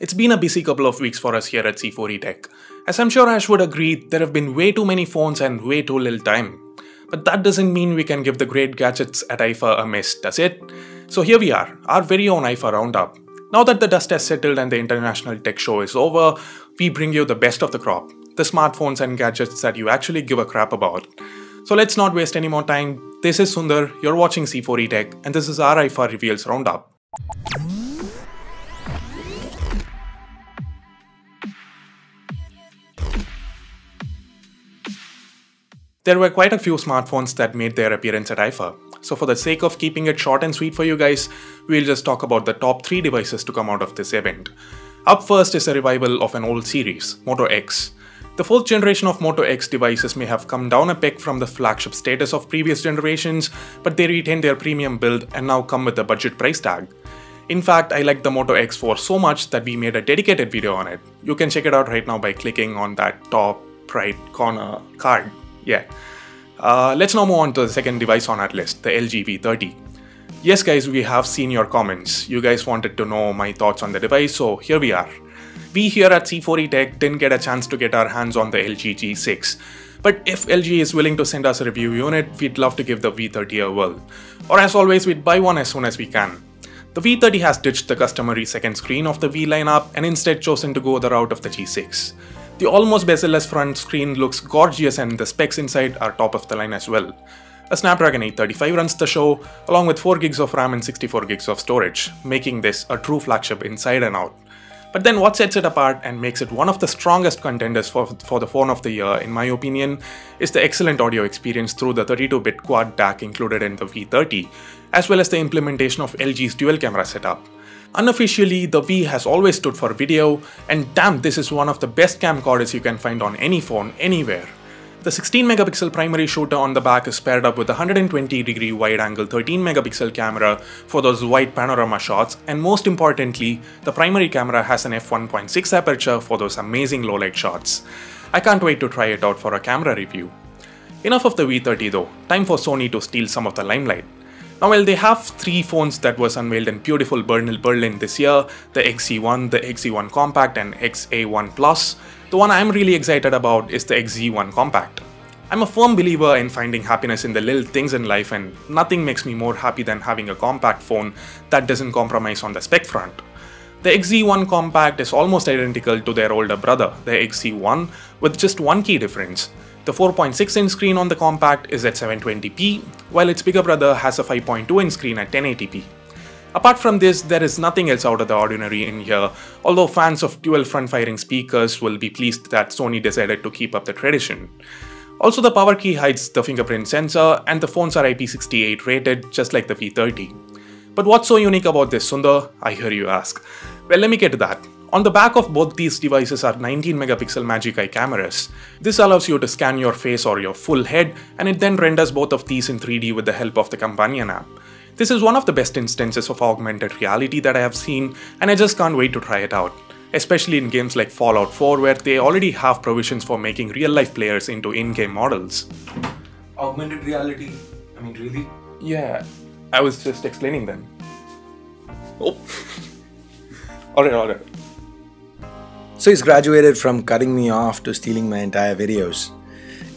It's been a busy couple of weeks for us here at C4E Tech. As I'm sure Ash would agree, there have been way too many phones and way too little time. But that doesn't mean we can give the great gadgets at IFA a miss, does it? So here we are, our very own IFA roundup. Now that the dust has settled and the International Tech Show is over, we bring you the best of the crop, the smartphones and gadgets that you actually give a crap about. So let's not waste any more time. This is Sundar, you're watching C4E Tech, and this is our IFA Reveals Roundup. There were quite a few smartphones that made their appearance at IFA, so for the sake of keeping it short and sweet for you guys, we'll just talk about the top 3 devices to come out of this event. Up first is a revival of an old series, Moto X. The 4th generation of Moto X devices may have come down a peg from the flagship status of previous generations, but they retain their premium build and now come with a budget price tag. In fact, I like the Moto X4 so much that we made a dedicated video on it. You can check it out right now by clicking on that top right corner card. Yeah. Let's now move on to the second device on our list, the LG V30. Yes guys, we have seen your comments. You guys wanted to know my thoughts on the device, so here we are. We here at C4E Tech didn't get a chance to get our hands on the LG G6. But if LG is willing to send us a review unit, we'd love to give the V30 a whirl. Or as always, we'd buy one as soon as we can. The V30 has ditched the customary second screen of the V lineup and instead chosen to go the route of the G6. The almost bezel-less front screen looks gorgeous and the specs inside are top of the line as well. A Snapdragon 835 runs the show, along with 4GB of RAM and 64GB of storage, making this a true flagship inside and out. But then what sets it apart and makes it one of the strongest contenders for the phone of the year, in my opinion, is the excellent audio experience through the 32-bit quad DAC included in the V30, as well as the implementation of LG's dual camera setup. Unofficially, the V has always stood for video, and damn, this is one of the best camcorders you can find on any phone, anywhere. The 16-megapixel primary shooter on the back is paired up with a 120-degree wide-angle 13-megapixel camera for those wide panorama shots, and most importantly, the primary camera has an f1.6 aperture for those amazing low-light shots. I can't wait to try it out for a camera review. Enough of the V30 though, time for Sony to steal some of the limelight. Now while they have 3 phones that was unveiled in beautiful Berlin this year, the XZ1, the XZ1 Compact and XA1 Plus, the one I'm really excited about is the XZ1 Compact. I'm a firm believer in finding happiness in the little things in life, and nothing makes me more happy than having a compact phone that doesn't compromise on the spec front. The XZ1 Compact is almost identical to their older brother, the XZ1, with just one key difference. The 4.6-inch screen on the Compact is at 720p, while its bigger brother has a 5.2-inch screen at 1080p. Apart from this, there is nothing else out of the ordinary in here, although fans of dual front-firing speakers will be pleased that Sony decided to keep up the tradition. Also, the power key hides the fingerprint sensor, and the phones are IP68 rated, just like the V30. But what's so unique about this, Sundar? I hear you ask. Well, let me get to that. On the back of both these devices are 19-megapixel Magic Eye cameras. This allows you to scan your face or your full head, and it then renders both of these in 3D with the help of the Companion app. This is one of the best instances of augmented reality that I have seen, and I just can't wait to try it out. Especially in games like Fallout 4, where they already have provisions for making real-life players into in-game models. Augmented reality? I mean, really? Yeah, I was just explaining them. Oh. Alright. So he's graduated from cutting me off to stealing my entire videos.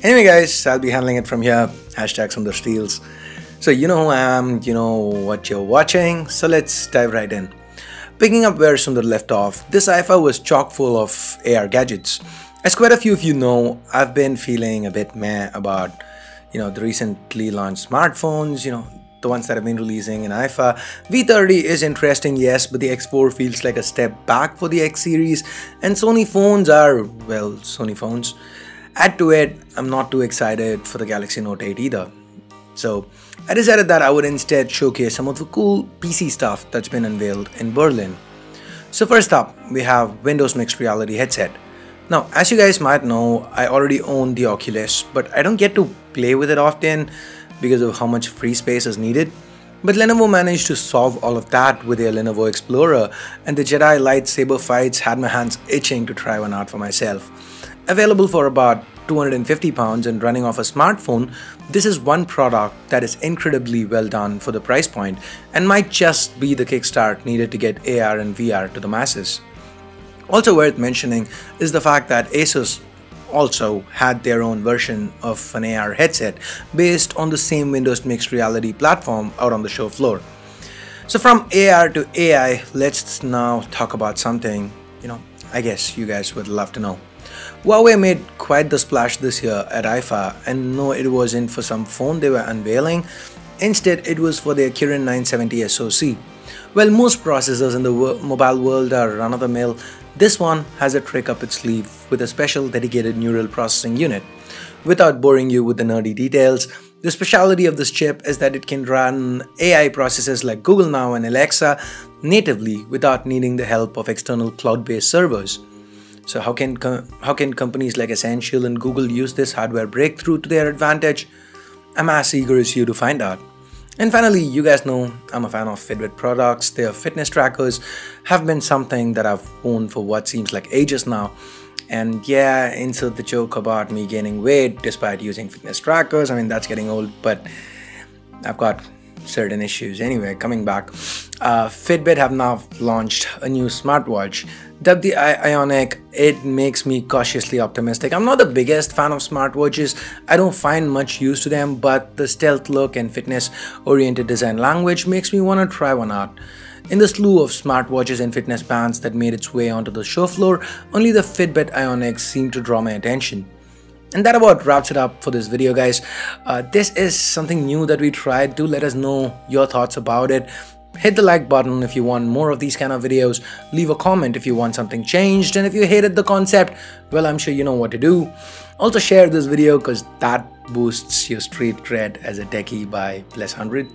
Anyway guys, I'll be handling it from here. #SundarSteals. So you know who I am, you know what you're watching, so let's dive right in. Picking up where Sundar left off, this IFA was chock full of AR gadgets. As quite a few of you know, I've been feeling a bit meh about, the recently launched smartphones, the ones that have been releasing in IFA. V30 is interesting, yes, but the X4 feels like a step back for the X series, and Sony phones are, well, Sony phones. Add to it, I'm not too excited for the Galaxy Note 8 either. So I decided that I would instead showcase some of the cool PC stuff that's been unveiled in Berlin. So first up, we have Windows Mixed Reality headset. Now, as you guys might know, I already own the Oculus, but I don't get to play with it often because of how much free space is needed. But Lenovo managed to solve all of that with their Lenovo Explorer, and the Jedi lightsaber fights had my hands itching to try one out for myself. Available for about £250 and running off a smartphone, this is one product that is incredibly well done for the price point and might just be the kickstart needed to get AR and VR to the masses. Also worth mentioning is the fact that Asus also had their own version of an AR headset based on the same Windows mixed reality platform out on the show floor. So from AR to AI, let's now talk about something, I guess you guys would love to know. Huawei made quite the splash this year at IFA, and no, it wasn't for some phone they were unveiling. Instead, it was for their Kirin 970 SoC. While most processors in the mobile world are run-of-the-mill, this one has a trick up its sleeve with a special dedicated neural processing unit. Without boring you with the nerdy details, the specialty of this chip is that it can run AI processes like Google Now and Alexa natively without needing the help of external cloud-based servers. So how can companies like Essential and Google use this hardware breakthrough to their advantage? I'm as eager as you to find out. And finally, you guys know I'm a fan of Fitbit products. Their fitness trackers have been something that I've owned for what seems like ages now. And yeah, insert the joke about me gaining weight despite using fitness trackers. I mean, that's getting old, but I've got certain issues. Anyway, coming back, Fitbit have now launched a new smartwatch dubbed the Ionic. It makes me cautiously optimistic. I'm not the biggest fan of smartwatches. I don't find much use to them, but the stealth look and fitness oriented design language makes me want to try one out. In the slew of smartwatches and fitness bands that made its way onto the show floor, only the Fitbit Ionic seemed to draw my attention. And that about wraps it up for this video, guys. This is something new that we tried. Do let us know your thoughts about it. Hit the like button if you want more of these kind of videos. Leave a comment if you want something changed. And if you hated the concept, well, I'm sure you know what to do. Also share this video because that boosts your street cred as a techie by +100.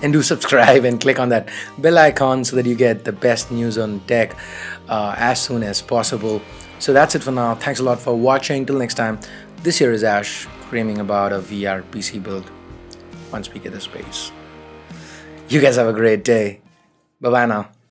And do subscribe and click on that bell icon so that you get the best news on tech as soon as possible. So that's it for now. Thanks a lot for watching. Till next time, this here is Ash dreaming about a VR PC build once we get the space. You guys have a great day. Bye-bye now.